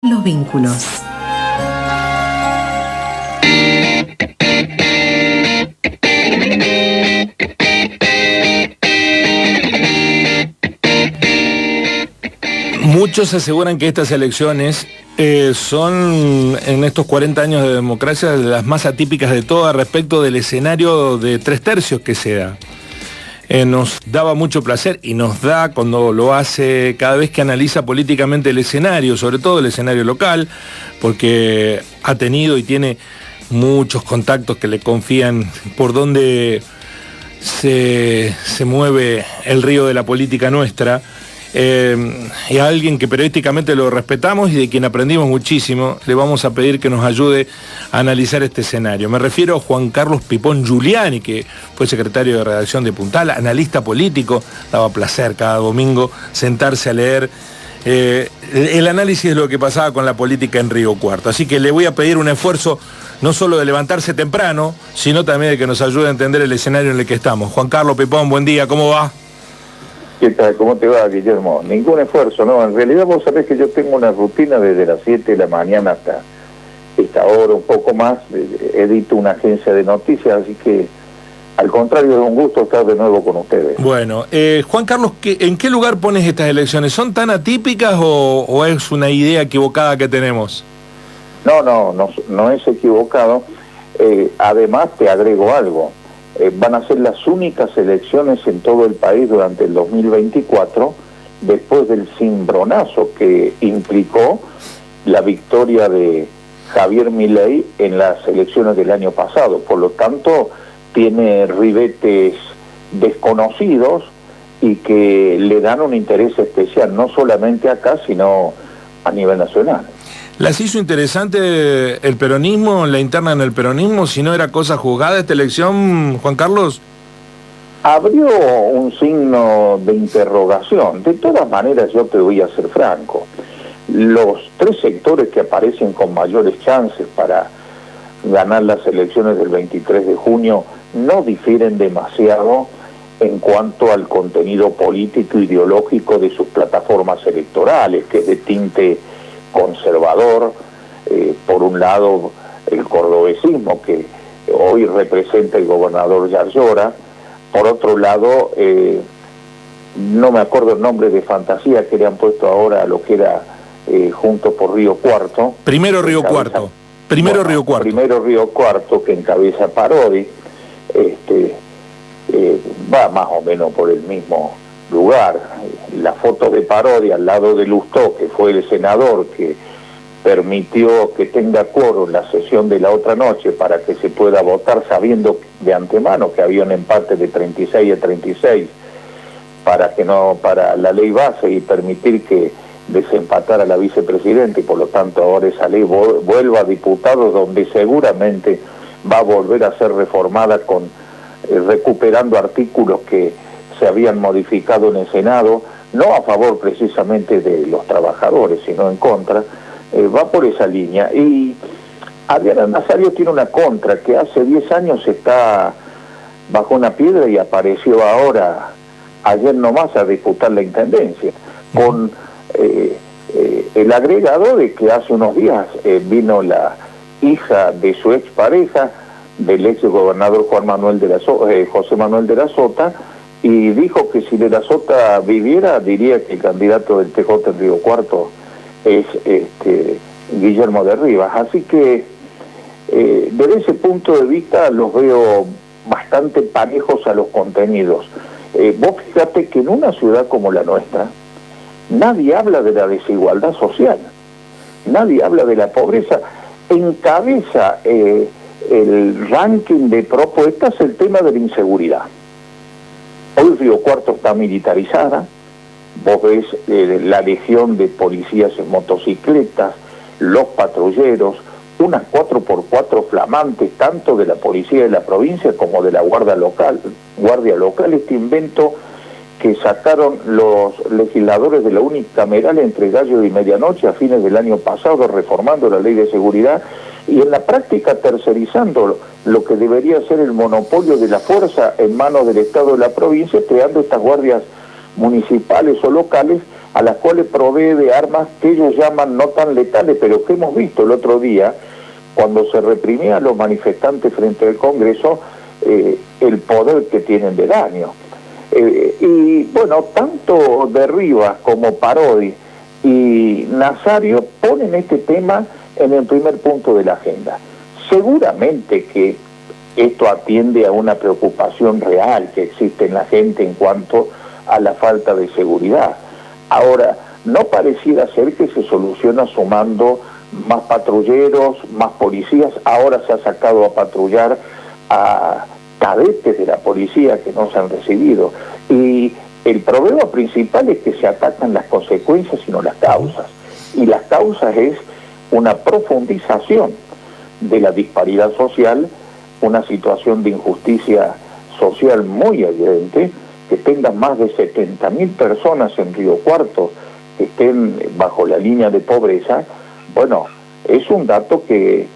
Los vínculos. Muchos aseguran que estas elecciones son, en estos 40 años de democracia, las más atípicas de todas respecto del escenario de 3/3 que se da. Nos daba mucho placer y nos da cuando lo hace cada vez que analiza políticamente el escenario, sobre todo el escenario local, porque ha tenido y tiene muchos contactos que le confían por dónde se mueve el río de la política nuestra. Y a alguien que periodísticamente lo respetamos y de quien aprendimos muchísimo, le vamos a pedir que nos ayude a analizar este escenario. Me refiero a Juan Carlos Pipón Giuliani, que fue secretario de redacción de Puntal, analista político. Daba placer cada domingo sentarse a leer el análisis de lo que pasaba con la política en Río Cuarto. Así que le voy a pedir un esfuerzo no solo de levantarse temprano, sino también de que nos ayude a entender el escenario en el que estamos. Juan Carlos Pipón, buen día, ¿cómo va? ¿Qué tal? ¿Cómo te va, Guillermo? Ningún esfuerzo, ¿no? En realidad vos sabés que yo tengo una rutina desde las 7 de la mañana hasta esta hora, un poco más. Edito una agencia de noticias, así que al contrario, es un gusto estar de nuevo con ustedes. Bueno, Juan Carlos, ¿en qué lugar pones estas elecciones? ¿Son tan atípicas o es una idea equivocada que tenemos? No es equivocado. Además, te agrego algo. Van a ser las únicas elecciones en todo el país durante el 2024, después del cimbronazo que implicó la victoria de Javier Milei en las elecciones del año pasado. Por lo tanto, tiene ribetes desconocidos y que le dan un interés especial, no solamente acá, sino a nivel nacional. ¿Las hizo interesante el peronismo, la interna en el peronismo, si no era cosa juzgada esta elección, Juan Carlos? Abrió un signo de interrogación. De todas maneras, yo te voy a ser franco. Los tres sectores que aparecen con mayores chances para ganar las elecciones del 23 de junio no difieren demasiado en cuanto al contenido político e ideológico de sus plataformas electorales, que es de tinte conservador. Por un lado, el cordobesismo que hoy representa el gobernador Yarlora. Por otro lado, no me acuerdo el nombre de fantasía que le han puesto ahora a lo que era Juntos por Río Cuarto. Primero Río Cuarto. Primero Río Cuarto, que encabeza Parodi. Va más o menos por el mismo lugar. La foto de Parodi al lado de Lustó, que fue el senador que permitió que tenga quórum en la sesión de la otra noche para que se pueda votar sabiendo de antemano que había un empate de 36-36 para la ley base y permitir que desempatara la vicepresidenta, y por lo tanto ahora esa ley vuelva a diputados, donde seguramente va a volver a ser reformada con recuperando artículos que se habían modificado en el Senado, no a favor precisamente de los trabajadores, sino en contra. Va por esa línea. Y Adriana Nazario tiene una contra, que hace 10 años está bajo una piedra y apareció ahora, ayer nomás, a disputar la intendencia, con el agregado de que hace unos días vino la hija de su expareja, del ex gobernador José Manuel de la Sota, y dijo que si de la Sota viviera, diría que el candidato del TJ en Río Cuarto es Guillermo de Rivas. Así que desde ese punto de vista los veo bastante parejos a los contenidos. Vos fíjate que en una ciudad como la nuestra nadie habla de la desigualdad social, nadie habla de la pobreza. Encabeza el ranking de propuestas el tema de la inseguridad. Hoy Río Cuarto está militarizada. Vos ves la legión de policías en motocicletas, los patrulleros, unas 4x4 flamantes, tanto de la policía de la provincia como de la guardia local. Este invento que sacaron los legisladores de la unicameral entre gallo y medianoche a fines del año pasado, reformando la ley de seguridad y en la práctica tercerizando lo que debería ser el monopolio de la fuerza en manos del Estado de la provincia, creando estas guardias municipales o locales a las cuales provee de armas que ellos llaman no tan letales, pero que hemos visto el otro día, cuando se reprimía a los manifestantes frente al Congreso, el poder que tienen de daño. Y bueno, tanto de Rivas como Parodi y Nazario ponen este tema en el primer punto de la agenda. Seguramente que esto atiende a una preocupación real que existe en la gente en cuanto a la falta de seguridad. Ahora, no pareciera ser que se soluciona sumando más patrulleros, más policías. Ahora se ha sacado a patrullar a cadetes de la policía que no se han recibido. Y el problema principal es que se atacan las consecuencias y no las causas. Y las causas es una profundización de la disparidad social, una situación de injusticia social muy evidente, que tengan más de 70.000 personas en Río Cuarto que estén bajo la línea de pobreza. Bueno, es un dato que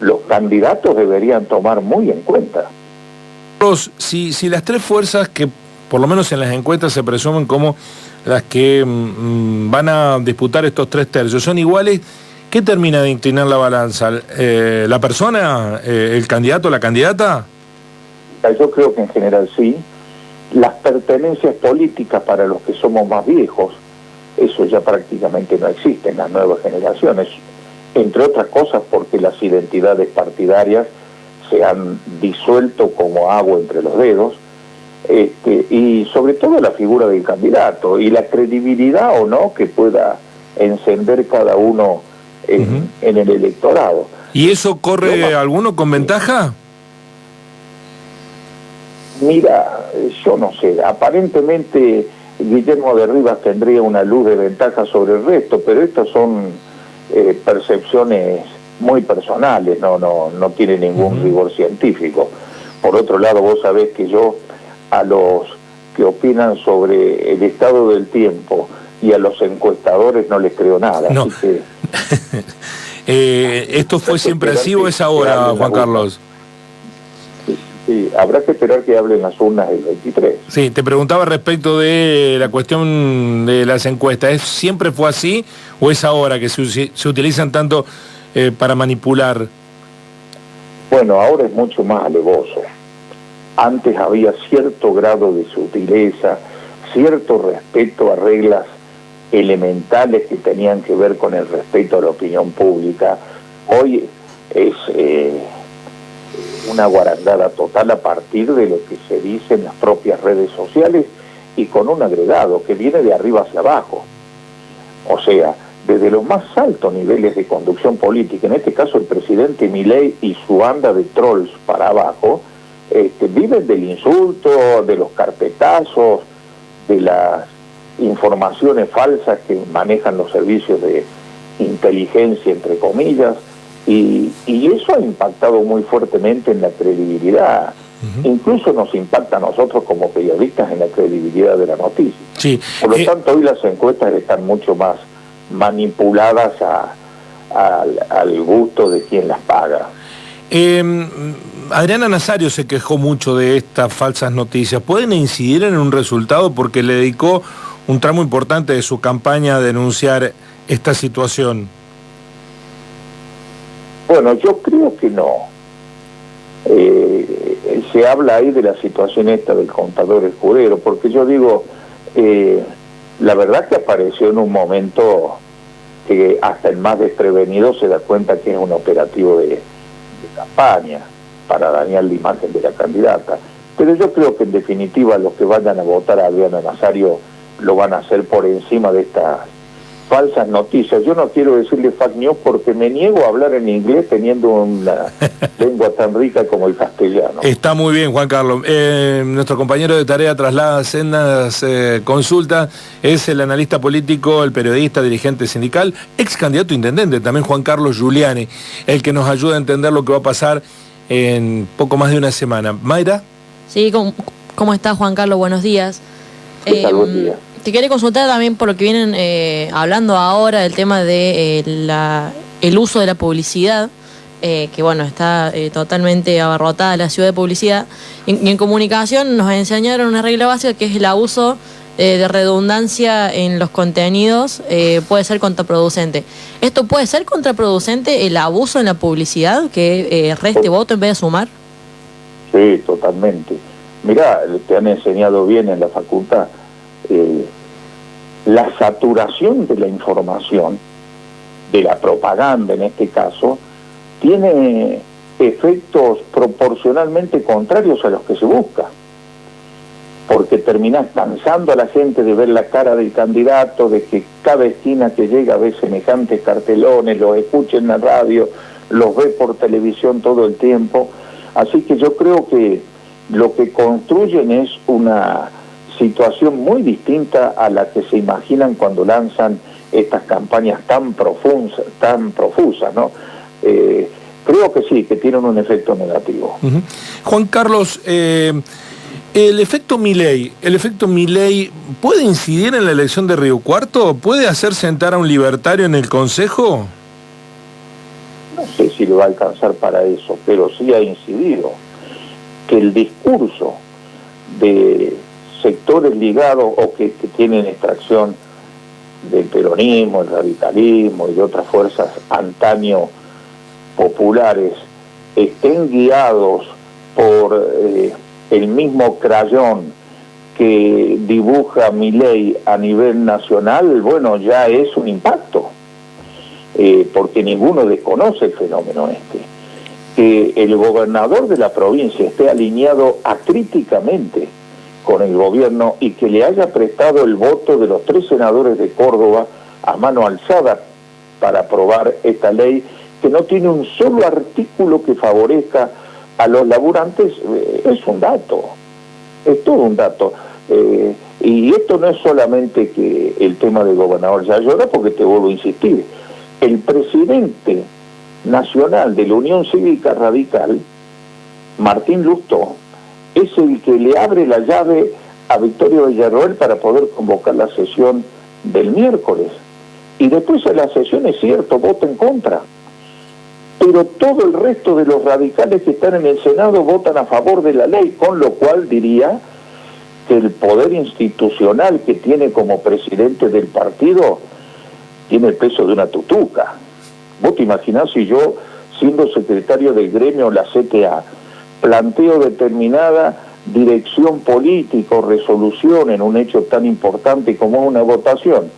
los candidatos deberían tomar muy en cuenta. Si las tres fuerzas que por lo menos en las encuestas se presumen como las que van a disputar estos 3/3 son iguales, ¿qué termina de inclinar la balanza? ¿La persona, el candidato, la candidata? Yo creo que en general sí. Las pertenencias políticas para los que somos más viejos, eso ya prácticamente no existe en las nuevas generaciones, entre otras cosas porque las identidades partidarias se han disuelto como agua entre los dedos, y sobre todo la figura del candidato y la credibilidad o no que pueda encender cada uno en el electorado. ¿Y eso corre alguno con ventaja? Mira, yo no sé, aparentemente Guillermo de Rivas tendría una luz de ventaja sobre el resto, pero estas son percepciones muy personales, no tiene ningún rigor científico. Por otro lado, vos sabés que yo a los que opinan sobre el estado del tiempo y a los encuestadores no les creo nada. No. Así que... ¿Esto fue siempre así o es ahora, Juan Carlos? Sí, habrá que esperar que hablen las urnas del 23. Sí, te preguntaba respecto de la cuestión de las encuestas. ¿Siempre fue así o es ahora que se utilizan tanto para manipular? Bueno, ahora es mucho más alevoso. Antes había cierto grado de sutileza, cierto respeto a reglas elementales que tenían que ver con el respeto a la opinión pública. Hoy es una guarangada total a partir de lo que se dice en las propias redes sociales y con un agregado que viene de arriba hacia abajo. O sea, desde los más altos niveles de conducción política, en este caso el presidente Milei y su banda de trolls para abajo, viven del insulto, de los carpetazos, de las informaciones falsas que manejan los servicios de inteligencia, entre comillas, y eso ha impactado muy fuertemente en la credibilidad. Incluso nos impacta a nosotros como periodistas en la credibilidad de la noticia. Sí. Por lo tanto, hoy las encuestas están mucho más manipuladas al gusto de quien las paga. Adriana Nazario se quejó mucho de estas falsas noticias. ¿Pueden incidir en un resultado? Porque le dedicó un tramo importante de su campaña a denunciar esta situación. Bueno, yo creo que no. Se habla ahí de la situación esta del contador escudero, porque yo digo, la verdad que apareció en un momento que hasta el más desprevenido se da cuenta que es un operativo de campaña para dañar la imagen de la candidata. Pero yo creo que en definitiva los que vayan a votar a Adriana Nazario lo van a hacer por encima de estas falsas noticias. Yo no quiero decirle fake news porque me niego a hablar en inglés teniendo una lengua tan rica como el castellano. Está muy bien, Juan Carlos. Nuestro compañero de tarea traslada sendas consultas, es el analista político, el periodista, dirigente sindical, ex candidato a intendente, también Juan Carlos Giuliani, el que nos ayuda a entender lo que va a pasar en poco más de una semana. ¿Mayra? Sí, ¿cómo estás, Juan Carlos? Buenos días. Buen día. Te quería consultar también por lo que vienen hablando ahora del tema de el uso de la publicidad, que bueno, está totalmente abarrotada la ciudad de publicidad. Y en comunicación nos enseñaron una regla básica que es el abuso de redundancia en los contenidos puede ser contraproducente. ¿Esto puede ser contraproducente, el abuso en la publicidad, que reste voto en vez de sumar? Sí, totalmente. Mirá, te han enseñado bien en la facultad, la saturación de la información, de la propaganda en este caso, tiene efectos proporcionalmente contrarios a los que se busca, porque terminás cansando a la gente de ver la cara del candidato, de que cada esquina que llega ve semejantes cartelones, los escucha en la radio, los ve por televisión todo el tiempo. Así que yo creo que lo que construyen es una situación muy distinta a la que se imaginan cuando lanzan estas campañas tan profusas, ¿no? Creo que sí, que tienen un efecto negativo. Juan Carlos, el efecto Milei ¿puede incidir en la elección de Río Cuarto? ¿Puede hacer sentar a un libertario en el Consejo? No sé si le va a alcanzar para eso, pero sí ha incidido que el discurso de sectores ligados o que tienen extracción del peronismo, el radicalismo y de otras fuerzas antaño populares estén guiados por el mismo crayón que dibuja Milei a nivel nacional, bueno, ya es un impacto, porque ninguno desconoce el fenómeno este. Que el gobernador de la provincia esté alineado acríticamente con el gobierno y que le haya prestado el voto de los 3 senadores de Córdoba a mano alzada para aprobar esta ley, que no tiene un solo artículo que favorezca a los laburantes, es un dato, es todo un dato. Y esto no es solamente que el tema del gobernador ya llora, porque te vuelvo a insistir, el presidente nacional de la Unión Cívica Radical, Martín Lustó, es el que le abre la llave a Victorio Villarroel para poder convocar la sesión del miércoles. Y después de la sesión, es cierto, vota en contra. Pero todo el resto de los radicales que están en el Senado votan a favor de la ley, con lo cual diría que el poder institucional que tiene como presidente del partido tiene el peso de una tutuca. Vos te imaginás si yo, siendo secretario del gremio, la CTA, planteo determinada dirección política o resolución en un hecho tan importante como una votación,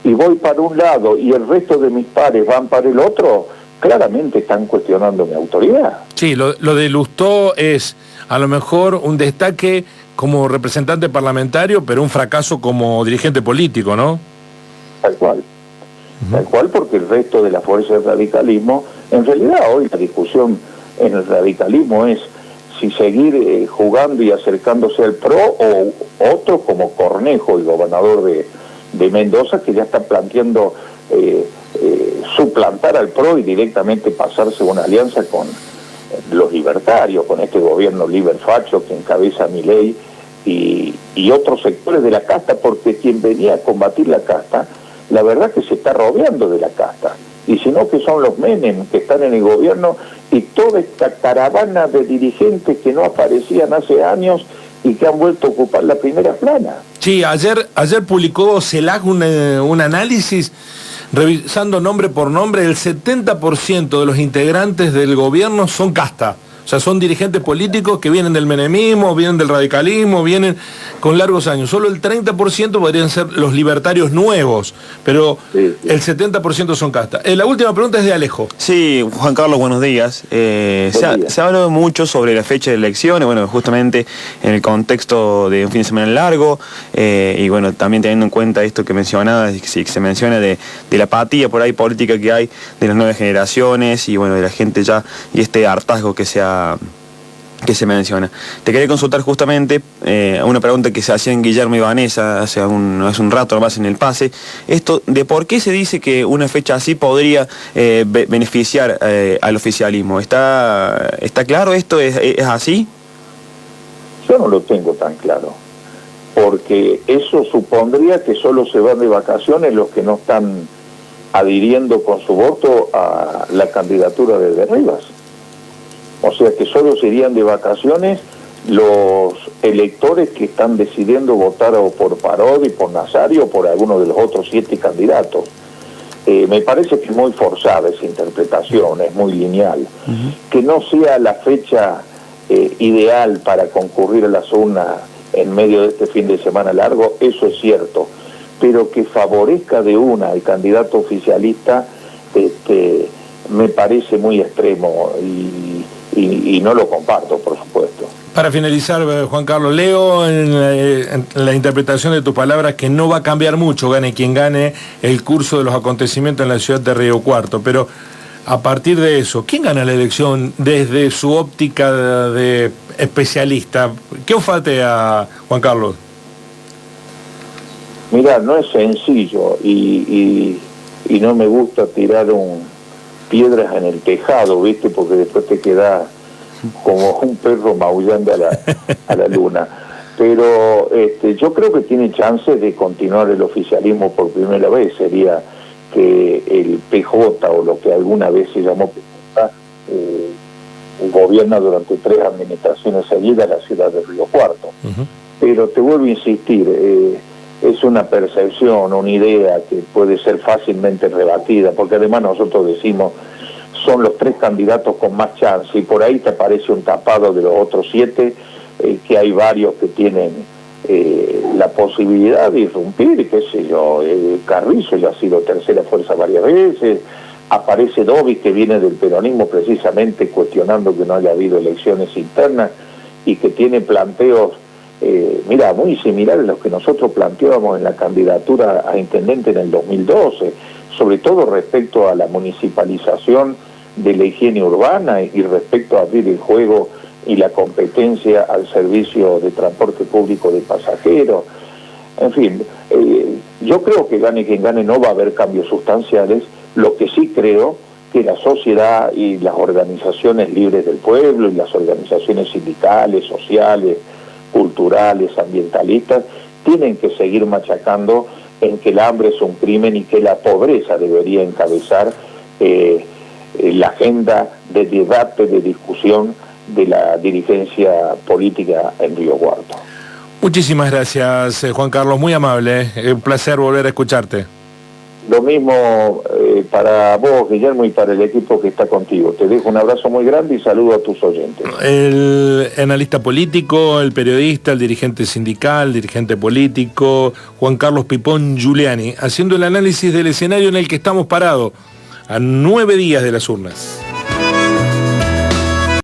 y voy para un lado y el resto de mis pares van para el otro, claramente están cuestionando mi autoridad. Sí, lo de Lustó es a lo mejor un destaque como representante parlamentario, pero un fracaso como dirigente político, ¿no? Tal cual. Tal cual, porque el resto de la fuerza del radicalismo, en realidad hoy la discusión en el radicalismo es si seguir jugando y acercándose al PRO o otro como Cornejo, el gobernador de Mendoza, que ya está planteando suplantar al PRO y directamente pasarse una alianza con los libertarios, con este gobierno liberfacho que encabeza Milei y otros sectores de la casta, porque quien venía a combatir la casta, la verdad que se está rodeando de la casta, y si no, que son los Menem que están en el gobierno y toda esta caravana de dirigentes que no aparecían hace años y que han vuelto a ocupar la primera plana. Sí, ayer publicó CELAC un análisis revisando nombre por nombre. El 70% de los integrantes del gobierno son casta. O sea, son dirigentes políticos que vienen del menemismo, vienen del radicalismo, vienen con largos años. Solo el 30% podrían ser los libertarios nuevos, pero sí. El 70% son casta. La última pregunta es de Alejo. Sí, Juan Carlos, buenos días. Se ha hablado mucho sobre la fecha de elecciones, bueno, justamente en el contexto de un fin de semana largo, y bueno, también teniendo en cuenta esto que mencionabas, que se menciona de la apatía por ahí política que hay de las nuevas generaciones, y bueno, de la gente ya, y este hartazgo que se menciona. Te quería consultar justamente una pregunta que se hacían Guillermo y Vanessa hace un rato nomás en el pase, esto de por qué se dice que una fecha así podría beneficiar al oficialismo. ¿Está claro esto? ¿Es así? Yo no lo tengo tan claro, porque eso supondría que solo se van de vacaciones los que no están adhiriendo con su voto a la candidatura de Rivas. O sea que solo se irían de vacaciones los electores que están decidiendo votar o por Parodi, por Nazario o por alguno de los otros 7 candidatos. Me parece que es muy forzada esa interpretación, es muy lineal. Que no sea la fecha ideal para concurrir a las urnas en medio de este fin de semana largo, eso es cierto, pero que favorezca de una al candidato oficialista, me parece muy extremo y no lo comparto, por supuesto. Para finalizar, Juan Carlos, leo en la interpretación de tus palabras que no va a cambiar mucho, gane quien gane, el curso de los acontecimientos en la ciudad de Río Cuarto, pero a partir de eso, ¿quién gana la elección desde su óptica de especialista? ¿Qué olfatea, Juan Carlos? Mira, no es sencillo y no me gusta tirar piedras en el tejado, ¿viste? Porque después te queda como un perro maullando a la luna. Pero yo creo que tiene chances de continuar el oficialismo por primera vez. Sería que el PJ, o lo que alguna vez se llamó PJ, gobierna durante 3 administraciones seguidas la ciudad de Río Cuarto. Pero te vuelvo a insistir, es una percepción, una idea que puede ser fácilmente rebatida, porque además nosotros decimos son los 3 candidatos con más chance, y por ahí te aparece un tapado de los otros 7, que hay varios que tienen la posibilidad de irrumpir, qué sé yo, Carrizo ya ha sido tercera fuerza varias veces, aparece Dovis, que viene del peronismo precisamente cuestionando que no haya habido elecciones internas y que tiene planteos, mira, muy similares a los que nosotros planteábamos en la candidatura a intendente en el 2012, sobre todo respecto a la municipalización de la higiene urbana y respecto a abrir el juego y la competencia al servicio de transporte público de pasajeros. En fin, yo creo que gane quien gane, no va a haber cambios sustanciales. Lo que sí creo que la sociedad y las organizaciones libres del pueblo y las organizaciones sindicales, sociales, culturales, ambientalistas, tienen que seguir machacando en que el hambre es un crimen y que la pobreza debería encabezar la agenda de debate, de discusión de la dirigencia política en Río Cuarto. Muchísimas gracias, Juan Carlos, muy amable, un placer volver a escucharte. Lo mismo para vos, Guillermo, y para el equipo que está contigo. Te dejo un abrazo muy grande y saludo a tus oyentes. El analista político, el periodista, el dirigente sindical, dirigente político, Juan Carlos Pipón Giuliani, haciendo el análisis del escenario en el que estamos parados, a 9 días de las urnas.